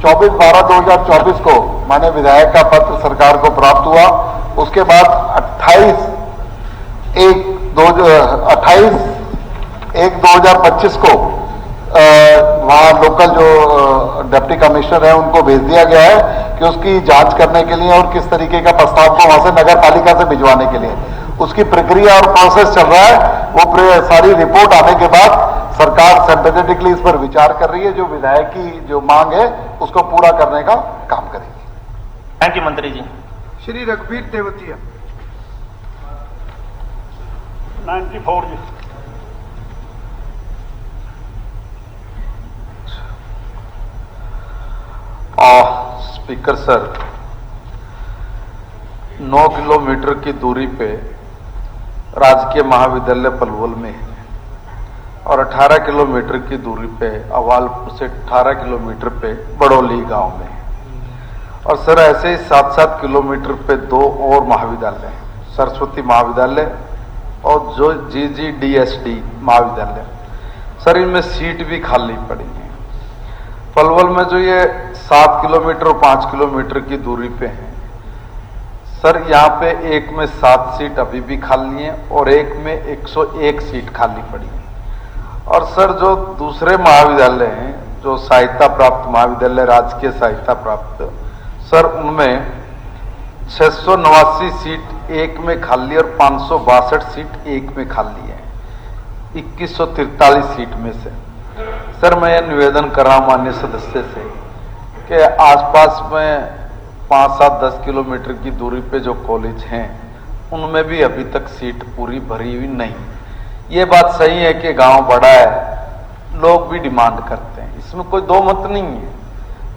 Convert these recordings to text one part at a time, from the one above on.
24/12/2024 को माननीय विधायक का पत्र सरकार को प्राप्त हुआ। उसके बाद 28/1/2025 को वहाँ लोकल जो डिप्टी कमिश्नर है उनको भेज दिया गया है कि उसकी जांच करने के लिए और किस तरीके का प्रस्ताव को वहां से नगर पालिका से भिजवाने के लिए उसकी प्रक्रिया और प्रोसेस चल रहा है। वो सारी रिपोर्ट आने के बाद सरकार सिंपैथेटिकली इस पर विचार कर रही है। जो विधायक की जो मांग है उसको पूरा करने का काम करेगी। थैंक यू मंत्री जी। श्री रघुवीर तेवतिया 94 जी। स्पीकर सर, 9 किलोमीटर की दूरी पे राजकीय महाविद्यालय पलवल में है और 18 किलोमीटर की दूरी पे अवालपुर से 18 किलोमीटर पे बड़ौली गांव में है। और सर ऐसे ही 7-7 किलोमीटर पे 2 और महाविद्यालय हैं, सरस्वती महाविद्यालय और जो GGDSD महाविद्यालय। सर इनमें सीट भी खाली पड़ी है। पलवल में जो ये 7 किलोमीटर और 5 किलोमीटर की दूरी पे है सर, यहाँ पे एक में 7 सीट अभी भी खाली हैं और एक में 101 सीट खाली पड़ी है। और सर जो दूसरे महाविद्यालय हैं, जो सहायता प्राप्त महाविद्यालय, राजकीय सहायता प्राप्त, सर उनमें 689 सीट एक में खाली और 562 सीट एक में खाली है, 2143 सीट में से। सर मैं यह निवेदन कर रहा हूं माननीय सदस्य से कि आसपास में 5-7-10 किलोमीटर की दूरी पे जो कॉलेज हैं उनमें भी अभी तक सीट पूरी भरी हुई नहीं। ये बात सही है कि गांव बड़ा है, लोग भी डिमांड करते हैं, इसमें कोई दो मत नहीं है,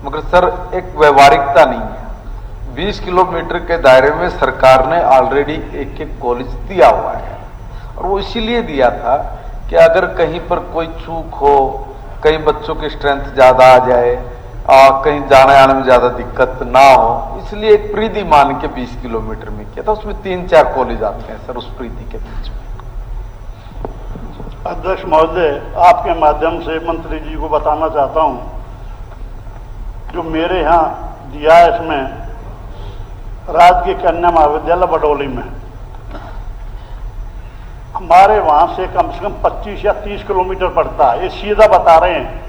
मगर सर एक व्यवहारिकता नहीं है। 20 किलोमीटर के दायरे में सरकार ने ऑलरेडी एक कॉलेज दिया हुआ है और वो इसीलिए दिया था कि अगर कहीं पर कोई चूक हो, कहीं बच्चों की स्ट्रेंथ ज्यादा आ जाए, कहीं जाने आने में ज्यादा दिक्कत ना हो, इसलिए एक प्रीति मान के 20 किलोमीटर में किया था। उसमें 3-4 कॉलेज आते हैं सर उस प्रीति के बीच में। अध्यक्ष महोदय, आपके माध्यम से मंत्री जी को बताना चाहता हूं, जो मेरे यहाँ दिया है इसमें राजकीय कन्या महाविद्यालय बडौली में, हमारे वहां से कम 25 या 30 किलोमीटर पड़ता है। ये सीधा बता रहे हैं,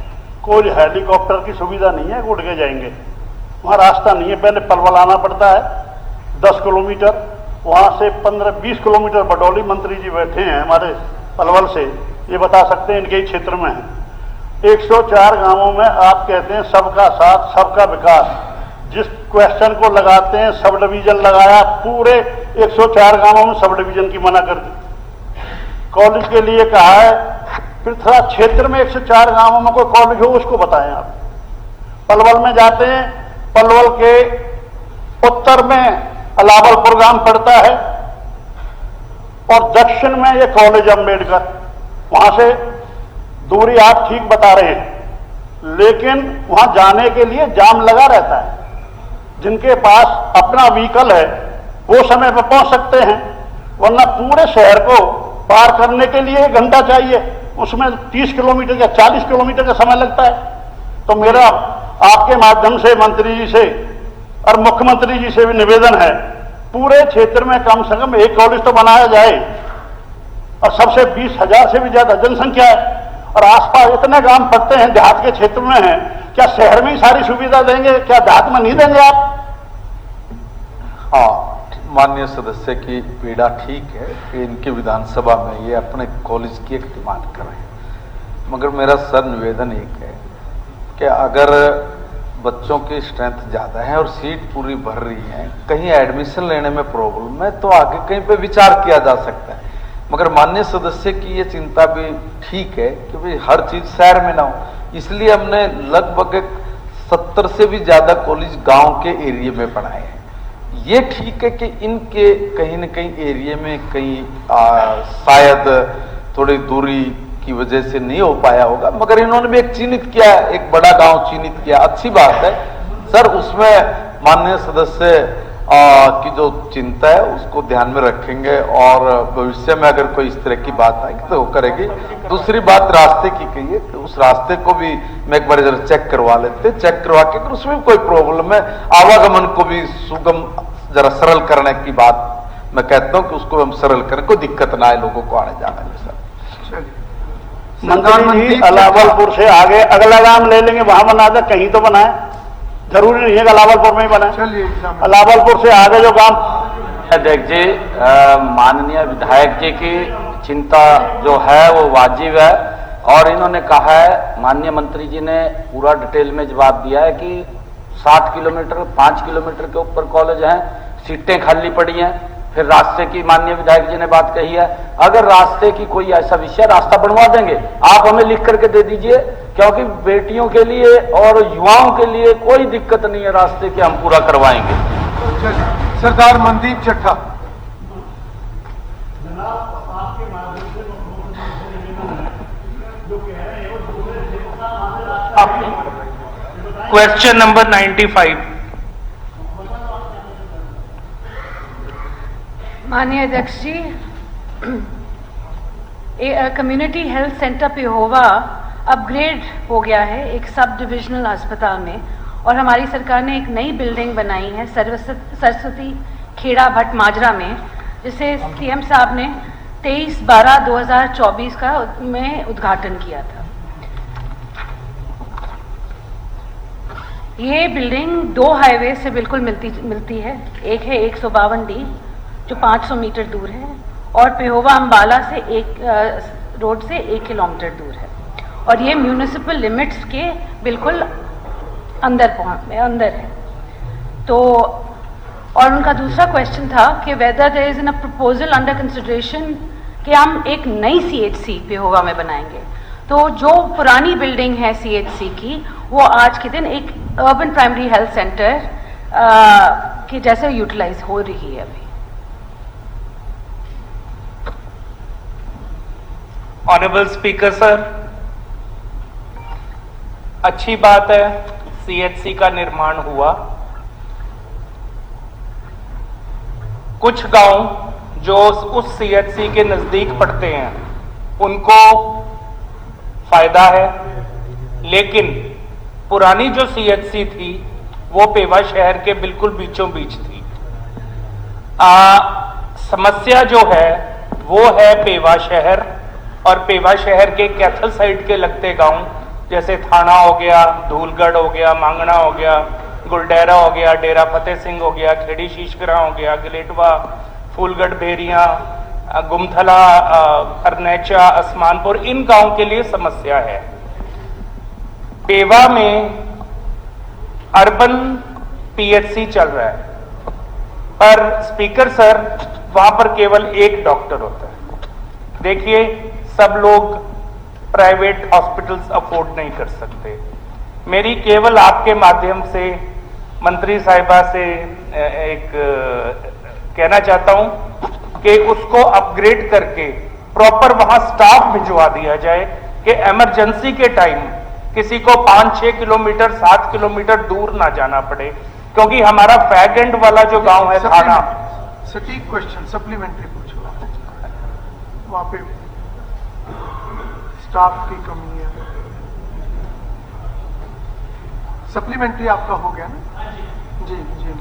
कोई हेलीकॉप्टर की सुविधा नहीं है, उड़ के जाएंगे, वहां रास्ता नहीं है। पहले पलवल आना पड़ता है 10 किलोमीटर, वहां से 15-20 किलोमीटर बडौली। मंत्री जी बैठे हैं हमारे पलवल से, ये बता सकते हैं, इनके ही क्षेत्र में है। 104 गांवों में आप कहते हैं सबका साथ सबका विकास, जिस क्वेश्चन को लगाते हैं सब डिवीजन लगाया, पूरे 104 गांवों में सब डिवीजन की मना कर दी। कॉलेज के लिए कहा है, फिर थोड़ा क्षेत्र में 104 गांवों में कोई कॉलेज हो उसको बताएं आप। पलवल में जाते हैं, पलवल के उत्तर में अलावलपुर गांव पड़ता है और दक्षिण में ये कॉलेज अम्बेडकर। वहां से दूरी आप ठीक बता रहे हैं, लेकिन वहां जाने के लिए जाम लगा रहता है। जिनके पास अपना व्हीकल है वो समय पर पहुंच सकते हैं, वरना पूरे शहर को पार करने के लिए 1 घंटा चाहिए, उसमें 30 किलोमीटर या 40 किलोमीटर का समय लगता है। तो मेरा आपके माध्यम से मंत्री जी से और मुख्यमंत्री जी से भी निवेदन है, पूरे क्षेत्र में कम से कम एक कॉलेज तो बनाया जाए। और सबसे 20,000 से भी ज्यादा जनसंख्या है और आसपास इतने गांव पड़ते हैं, देहात के क्षेत्र में हैं, क्या शहर में ही सारी सुविधा देंगे, क्या देहात में नहीं देंगे आप? हाँ, माननीय सदस्य की पीड़ा ठीक है कि इनकी विधानसभा में ये अपने कॉलेज की एक डिमांड कर रहे हैं, मगर मेरा सर निवेदन एक है कि अगर बच्चों की स्ट्रेंथ ज्यादा है और सीट पूरी भर रही है, कहीं एडमिशन लेने में प्रॉब्लम है तो आगे कहीं पे विचार किया जा सकता है। मगर माननीय सदस्य की ये चिंता भी ठीक है कि भाई हर चीज शहर में ना हो, इसलिए हमने लगभग 70 से भी ज्यादा कॉलेज गांव के एरिया में बनाए हैं। ये ठीक है कि इनके कहीं न कहीं एरिया में कहीं शायद थोड़ी दूरी की वजह से नहीं हो पाया होगा, मगर इन्होंने भी एक चिन्हित किया, एक बड़ा गांव चिन्हित किया, अच्छी बात है सर। उसमें माननीय सदस्य की जो चिंता है उसको ध्यान में रखेंगे और भविष्य में अगर कोई इस तरह की बात आएगी तो वो करेगी। दूसरी बात रास्ते की कही है, तो उस रास्ते को भी मैं एक बार जरा चेक करवा लेते, चेक करवा के अगर उसमें कोई प्रॉब्लम है, आवागमन को भी सुगम जरा सरल करने की बात मैं कहता हूं कि उसको हम सरल करें, कोई दिक्कत ना आए लोगों को आने जाने में। सर मंत्री जी अलावलपुर से आगे अगला गांव ले लेंगे, वहां बना दे, कहीं तो बनाए, जरूरी नहीं है कि अलावलपुर में ही बनाए। चलिए अलावलपुर से आगे जो गांव। अध्यक्ष जी, माननीय विधायक जी की चिंता जो है वो वाजिब है और इन्होंने कहा है, माननीय मंत्री जी ने पूरा डिटेल में जवाब दिया है कि 7 किलोमीटर 5 किलोमीटर के ऊपर कॉलेज हैं, सीटें खाली पड़ी हैं। फिर रास्ते की माननीय विधायक जी ने बात कही है, अगर रास्ते की कोई ऐसा विषय, रास्ता बनवा देंगे, आप हमें लिख करके दे दीजिए, क्योंकि बेटियों के लिए और युवाओं के लिए कोई दिक्कत नहीं है, रास्ते के हम पूरा करवाएंगे। सरदार मनदीप चट्टा। Question number 95। माननीय अध्यक्ष जी, community health centre Pehowa upgrade हो गया है एक सब डिविजनल अस्पताल में, और हमारी सरकार ने एक नई बिल्डिंग बनाई है सरस्वती खेड़ा भट्ट माजरा में, जिसे सीएम साहब ने 23/12/2024 का में उद्घाटन किया था। ये बिल्डिंग 2 हाईवे से बिल्कुल मिलती है। एक है 152D जो 500 मीटर दूर है, और पेहोवा अम्बाला से रोड से 1 किलोमीटर दूर है, और ये म्यूनिसिपल लिमिट्स के बिल्कुल अंदर है। तो और उनका दूसरा क्वेश्चन था कि whether there is in a proposal under consideration कि हम एक नई CHC पेहोवा में बनाएंगे। तो जो पुरानी बिल्डिंग है CHC की, वो आज के दिन एक अर्बन प्राइमरी हेल्थ सेंटर के जैसे यूटिलाइज हो रही है अभी। ऑनरेबल स्पीकर सर, अच्छी बात है CHC का निर्माण हुआ। कुछ गांव जो उस CHC के नजदीक पड़ते हैं उनको फायदा है, लेकिन पुरानी जो CHC थी वो पेवा शहर के बिल्कुल बीचों बीच थी। समस्या जो है वो है पेवा शहर और पेवा शहर के कैथल साइड के लगते गांव, जैसे थाना हो गया, धूलगढ़ हो गया, मांगना हो गया, गुलडेरा हो गया, डेरा फतेह सिंह हो गया, खेड़ी शीशगरा हो गया, गलेटवा, फूलगढ़ भेरिया, गुमथला, अरनेचा, असमानपुर, इन गांव के लिए समस्या है। पेवा में अर्बन PHC चल रहा है, पर स्पीकर सर वहां पर केवल एक डॉक्टर होता है। देखिए, सब लोग प्राइवेट हॉस्पिटल्स अफोर्ड नहीं कर सकते। मेरी केवल आपके माध्यम से मंत्री साहिबा से एक कहना चाहता हूं कि उसको अपग्रेड करके प्रॉपर वहां स्टाफ भिजवा दिया जाए कि इमरजेंसी के टाइम किसी को 5-6 किलोमीटर 7 किलोमीटर दूर ना जाना पड़े, क्योंकि हमारा फैग एंड वाला जो गांव है थाना। सटीक क्वेश्चन सप्लीमेंट्री पूछो। वहां पे स्टाफ की कमी है। सप्लीमेंट्री आपका हो गया ना? जी जी।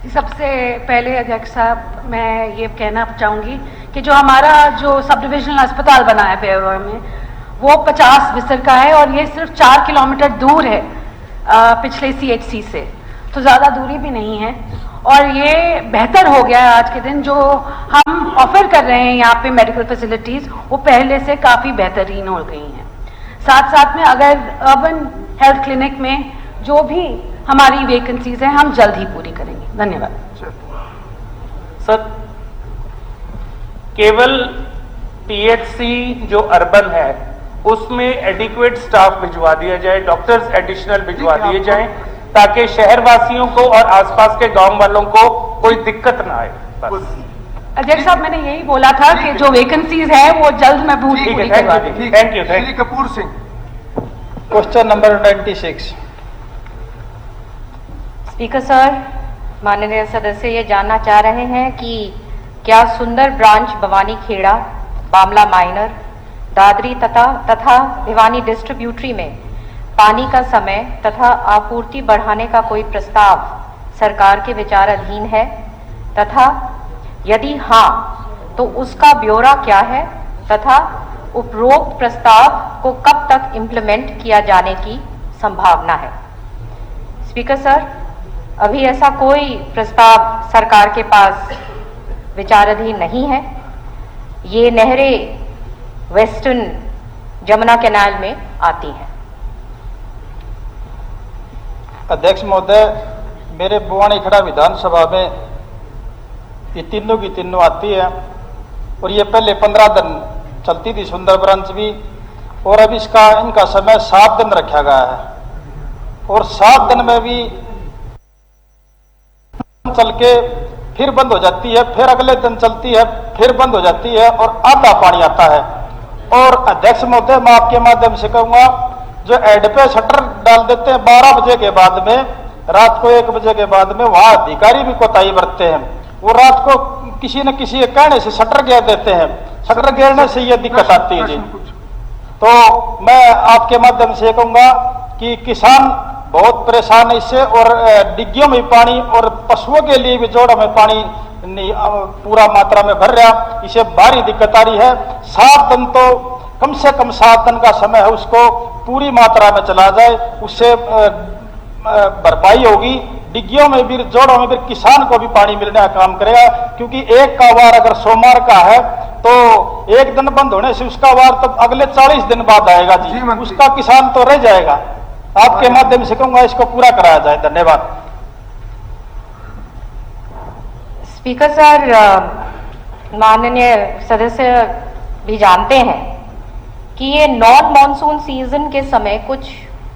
सबसे पहले अध्यक्ष साहब, मैं ये कहना चाहूँगी कि जो हमारा जो सब डिविजनल अस्पताल बना है पेहोवा में, वो 50 बिस्तर का है, और ये सिर्फ 4 किलोमीटर दूर है पिछले CHC से, तो ज़्यादा दूरी भी नहीं है, और ये बेहतर हो गया है। आज के दिन जो हम ऑफर कर रहे हैं यहाँ पे मेडिकल फैसिलिटीज़, वो पहले से काफ़ी बेहतरीन हो गई हैं। साथ साथ में अगर अर्बन हेल्थ क्लिनिक में जो भी हमारी वैकेंसीज हैं, हम जल्द ही पूरी करेंगे। धन्यवाद सर। केवल PHC जो अर्बन है उसमें एडिक्वेट स्टाफ भिजवा दिया जाए, डॉक्टर्स एडिशनल भिजवा दिए जाएं, ताकि शहर वासियों को और आसपास के गांव वालों को कोई दिक्कत ना आए। बस अध्यक्ष साहब, मैंने यही बोला था कि जो वैकेंसीज है वो जल्द मैं पूरी करवा दूंगी। Thank you. Shri Kapoor Singh. Question number 96। Speaker sir, माननीय सदस्य ये जानना चाह रहे हैं कि क्या सुंदर ब्रांच भवानी खेड़ा, बामला माइनर, दादरी तथा भिवानी डिस्ट्रीब्यूटरी में पानी का समय तथा आपूर्ति बढ़ाने का कोई प्रस्ताव सरकार के विचाराधीन है तथा यदि हाँ तो उसका ब्यौरा क्या है तथा उपरोक्त प्रस्ताव को कब तक इम्प्लीमेंट किया जाने की संभावना है। स्पीकर सर, अभी ऐसा कोई प्रस्ताव सरकार के पास विचाराधीन नहीं है। ये नहरें वेस्टर्न जमुना कैनाल में आती हैं। अध्यक्ष महोदय, मेरे बुआनी खड़ा विधानसभा में ये तीनों की तीनों आती है और ये पहले 15 दिन चलती थी सुंदर ब्रांच भी, और अब इनका समय 7 दिन रखा गया है और 7 दिन में भी चल के फिर बंद हो जाती है, फिर अगले दिन चलती है, फिर बंद हो जाती है और आधा पानी आता है। और अध्यक्ष महोदय, मैं आपके माध्यम से कहूंगा, जो एड पे शटर डाल देते हैं 12 बजे के बाद में, रात को 1 बजे के बाद में, वहां अधिकारी भी कोताही बरतते हैं। वो रात को किसी न किसी कहने से शटर गिरा देते हैं, शटर गिरने से ये दिक्कत आती है जी। तो मैं आपके माध्यम से कहूंगा कि किसान बहुत परेशान है इससे, और डिग्गियों में पानी और पशुओं के लिए भी जोड़ में पानी नहीं पूरा मात्रा में भर रहा, इसे भारी दिक्कत आ रही है। 7 दिन तो कम से कम 7 दिन का समय है, उसको पूरी मात्रा में चला जाए, उससे भरपाई होगी। डिग्गियों में भी जोड़ों में भी किसान को भी पानी मिलने का काम करेगा, क्योंकि एक का वार अगर सोमवार का है तो एक दिन बंद होने से उसका वार तो अगले 40 दिन बाद आएगा जी, उसका किसान तो रह जाएगा। आपके माध्यम से कहूंगा इसको पूरा कराया जाए। धन्यवाद। स्पीकर सर, माननीय सदस्य भी जानते हैं कि ये नॉन मॉनसून सीजन के समय कुछ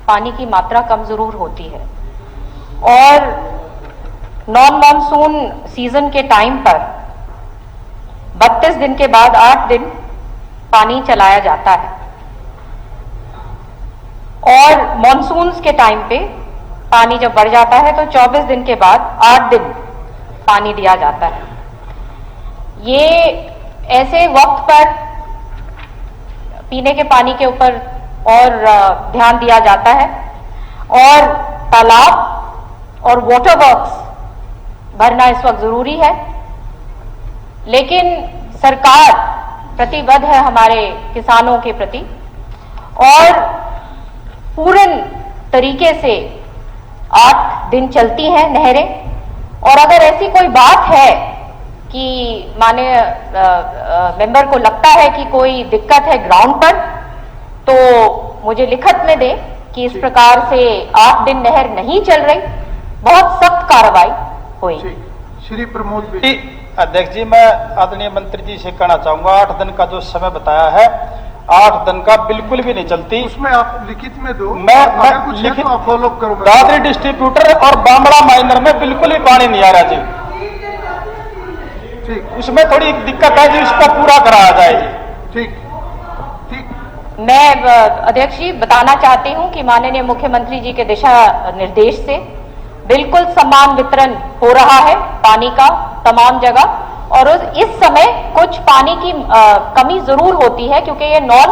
पानी की मात्रा कम जरूर होती है, और नॉन मॉनसून सीजन के टाइम पर 32 दिन के बाद 8 दिन पानी चलाया जाता है, और मॉनसून्स के टाइम पे पानी जब बढ़ जाता है तो 24 दिन के बाद 8 दिन पानी दिया जाता है। ये ऐसे वक्त पर पीने के पानी के ऊपर और ध्यान दिया जाता है, और तालाब और वाटर वर्क्स भरना इस वक्त जरूरी है, लेकिन सरकार प्रतिबद्ध है हमारे किसानों के प्रति और पूर्ण तरीके से 8 दिन चलती हैं नहरें। और अगर ऐसी कोई बात है कि माननीय मेंबर को लगता है कि कोई दिक्कत है ग्राउंड पर, तो मुझे लिखित में दे कि इस प्रकार से 8 दिन नहर नहीं चल रही, बहुत सख्त कार्रवाई हुई। श्री प्रमोद जी। अध्यक्ष जी, मैं आदरणीय मंत्री जी से कहना चाहूंगा, 8 दिन का जो समय बताया है, 8 दिन का बिल्कुल भी नहीं चलती। उसमें आप लिखित में दो, मैं कुछ लिखित तो फॉलो करूंगा। दादरी डिस्ट्रीब्यूटर और बामड़ा माइनर में बिल्कुल ही पानी नहीं आ रहा जी। ठीक, उसमें थोड़ी दिक्कत है जी, उसको पूरा कराया जाए जी। ठीक ठीक। मैं अध्यक्ष जी बताना चाहती हूं कि माननीय मुख्यमंत्री जी के दिशा निर्देश से बिल्कुल समान वितरण हो रहा है पानी का तमाम जगह, और इस समय कुछ पानी की कमी जरूर होती है क्योंकि ये नॉन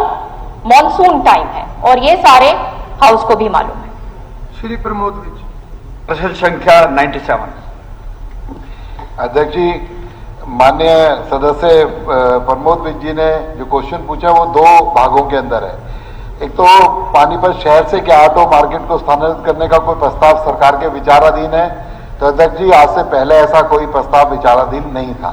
मॉनसून टाइम है, और ये सारे हाउस को भी मालूम है। श्री प्रमोद विज। प्रश्न संख्या 97। अध्यक्ष जी, माननीय सदस्य प्रमोद विज जी ने जो क्वेश्चन पूछा वो 2 भागों के अंदर है। एक तो पानीपत शहर से क्या ऑटो मार्केट को स्थानांतरित करने का कोई प्रस्ताव सरकार के विचाराधीन है, तो अध्यक्ष जी आज से पहले ऐसा कोई प्रस्ताव विचाराधीन नहीं था।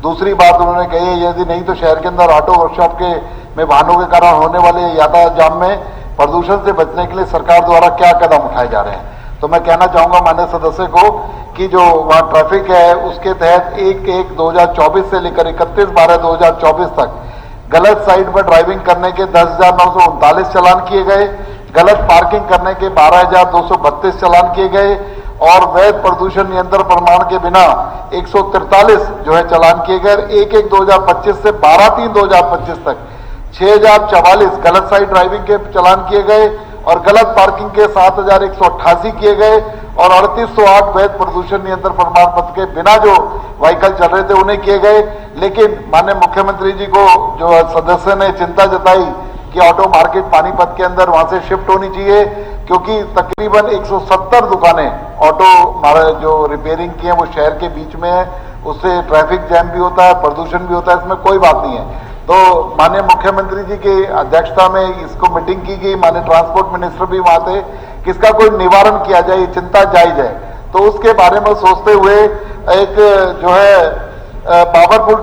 दूसरी बात उन्होंने कही है, यदि नहीं तो शहर के अंदर ऑटो वर्कशॉप के में वाहनों के कारण होने वाले यातायात जाम में प्रदूषण से बचने के लिए सरकार द्वारा क्या कदम उठाए जा रहे हैं। तो मैं कहना चाहूंगा माननीय सदस्य को कि जो वहां ट्रैफिक है उसके तहत 1/1/2024 से लेकर 31/12/2024 तक गलत साइड पर ड्राइविंग करने के 10,939 चालान किए गए, गलत पार्किंग करने के 12,232 चालान किए गए, और वैध प्रदूषण नियंत्रण प्रमाण के बिना 143 जो है चालान किए गए। 1/1/2025 से 12/3/2025 तक 6,044 गलत साइड ड्राइविंग के चालान किए गए, और गलत पार्किंग के 7,188 किए गए, और 3808 वैध प्रदूषण नियंत्रण प्रमाण पत्र के बिना जो व्हीकल चल रहे थे उन्हें किए गए। लेकिन माननीय मुख्यमंत्री जी को जो सदस्य ने चिंता जताई कि ऑटो मार्केट पानीपत के अंदर वहां से शिफ्ट होनी चाहिए, क्योंकि तकरीबन 170 दुकानें ऑटो जो रिपेयरिंग की है वो शहर के बीच में है, उससे ट्रैफिक जैम भी होता है, प्रदूषण भी होता है, इसमें कोई बात नहीं है। तो माननीय मुख्यमंत्री जी की अध्यक्षता में इसको मीटिंग की गई, माननीय ट्रांसपोर्ट मिनिस्टर भी वहां थे कि इसका कोई निवारण किया जाए, ये चिंता जायज है। तो उसके बारे में सोचते हुए एक जो है पावरफुल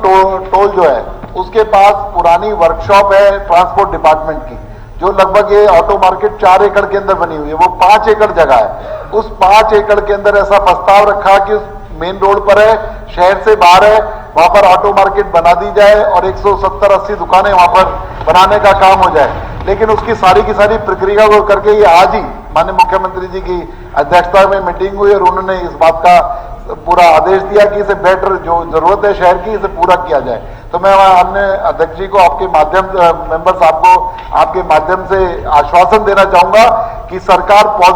टोल जो है उसके पास पुरानी वर्कशॉप है ट्रांसपोर्ट डिपार्टमेंट की, जो लगभग ये ऑटो मार्केट 4 एकड़ के अंदर बनी हुई है, वो 5 एकड़ जगह है। उस 5 एकड़ के अंदर ऐसा प्रस्ताव रखा कि उस मेन रोड पर है, शहर से बाहर है, वहां पर ऑटो मार्केट बना दी जाए और 170-80 दुकानें वहां पर बनाने का काम हो जाए। लेकिन उसकी सारी की सारी प्रक्रिया को करके ये आज ही माननीय मुख्यमंत्री जी की अध्यक्षता में मीटिंग हुई और उन्होंने इस बात का पूरा आदेश दिया कि इसे बेटर जो जरूरत है शहर की, इसे पूरा किया जाए। तो मैं अन्य अध्यक्ष जी को आपके माध्यम मेंबर साहब को आपके माध्यम से आश्वासन देना चाहूंगा कि सरकार